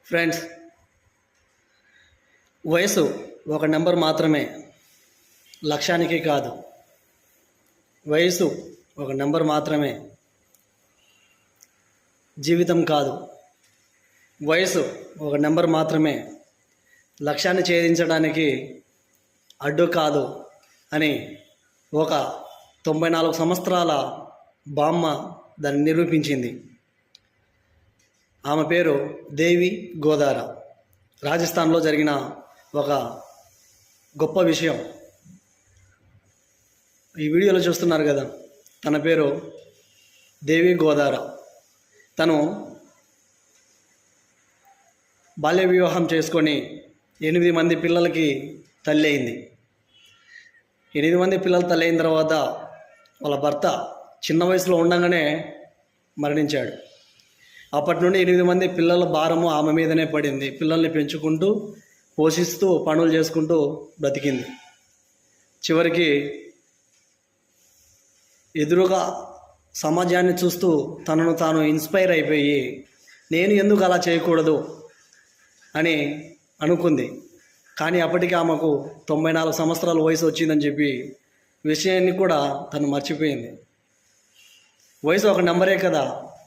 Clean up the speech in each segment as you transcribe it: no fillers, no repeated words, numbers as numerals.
Friends, వయసు ఒక number మాత్రమే, లక్ష్యానికి కాదు. వయసు ఒక నెంబర్ మాత్రమే, జీవితం కాదు. వయసు ఒక నెంబర్ మాత్రమే, లక్ష్యాన్ని ఛేదించడానికి అడ్డు కాదు అని ఒక 94 సంవత్సరాల బామ్మ దాన్ని నిరూపించింది. ఆమె పేరు దేవి గోదార. రాజస్థాన్లో జరిగిన ఒక గొప్ప విషయం ఈ వీడియోలో చూస్తున్నారు కదా. తన పేరు దేవి గోదార. తను బాల్య వివాహం చేసుకొని 8 మంది పిల్లలకి తల్లి అయింది. 8 మంది పిల్లలు తల్లి అయిన తర్వాత వాళ్ళ భర్త చిన్న వయసులో ఉండగానే మరణించాడు. అప్పటి నుండి 8 మంది పిల్లల భారము ఆమె మీదనే పడింది. పిల్లల్ని పెంచుకుంటూ పోషిస్తూ పనులు చేసుకుంటూ బ్రతికింది. చివరికి ఎదురుగా సమాజాన్ని చూస్తూ తనను తాను ఇన్స్పైర్ అయిపోయి నేను ఎందుకు అలా చేయకూడదు అని అనుకుంది. కానీ అప్పటికి ఆమెకు 94 సంవత్సరాల వయసు వచ్చిందని చెప్పి విషయాన్ని కూడా తను మర్చిపోయింది. వయసు ఒక నెంబరే కదా,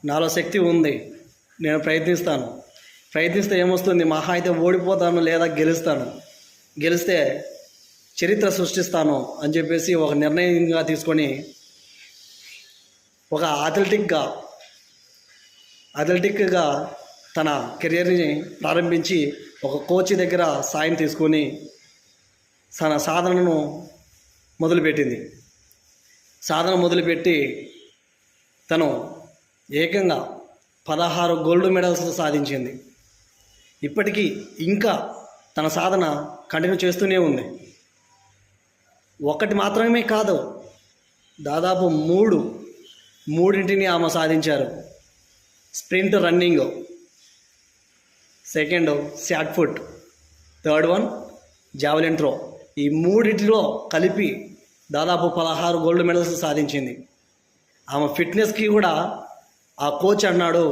నాలో శక్తి ఉంది, నేను ప్రయత్నిస్తే ఏమొస్తుంది, మహా అయితే ఓడిపోతాను లేదా గెలిస్తే చరిత్ర సృష్టిస్తాను అని చెప్పేసి ఒక నిర్ణయంగా తీసుకొని ఒక అథ్లెటిక్గా తన కెరియర్ని ప్రారంభించి ఒక కోచ్ దగ్గర సాయం తీసుకొని తన సాధనను మొదలుపెట్టి తను ఏకంగా 16 గోల్డ్ మెడల్స్ సాధించింది. ఇప్పటికీ ఇంకా తన సాధన కంటిన్యూ చేస్తూనే ఉంది. ఒకటి మాత్రమే కాదు, దాదాపు మూడింటిని ఆమె సాధించారు. Sprint running, second shot put, third one javelin throw. ఈ మూడింటిలో కలిపి దాదాపు 16 గోల్డ్ మెడల్స్ సాధించింది. ఆమె ఫిట్నెస్కి కూడా ఆ కోచ్ అన్నాడు,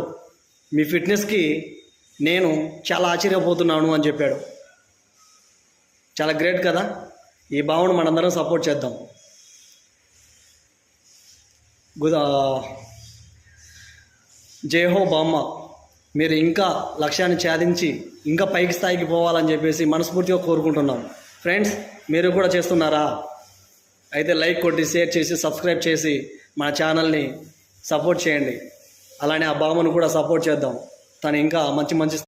మీ ఫిట్నెస్కి నేను చాలా ఆశ్చర్యపోతున్నాను అని చెప్పాడు. చాలా గ్రేట్ కదా. ఈ భావన మనందరం సపోర్ట్ చేద్దాం. జై హో బామ్మ, మీరు ఇంకా లక్ష్యాన్ని ఛేదించి ఇంకా పైకి స్థాయికి పోవాలని చెప్పేసి మనస్ఫూర్తిగా కోరుకుంటున్నాం. ఫ్రెండ్స్, మీరు కూడా చేస్తున్నారా? అయితే లైక్ కొట్టి, షేర్ చేసి, సబ్స్క్రైబ్ చేసి మన ఛానల్ని సపోర్ట్ చేయండి. అలానే ఆ బామ్మను కూడా సపోర్ట్ చేద్దాం. తను ఇంకా మంచి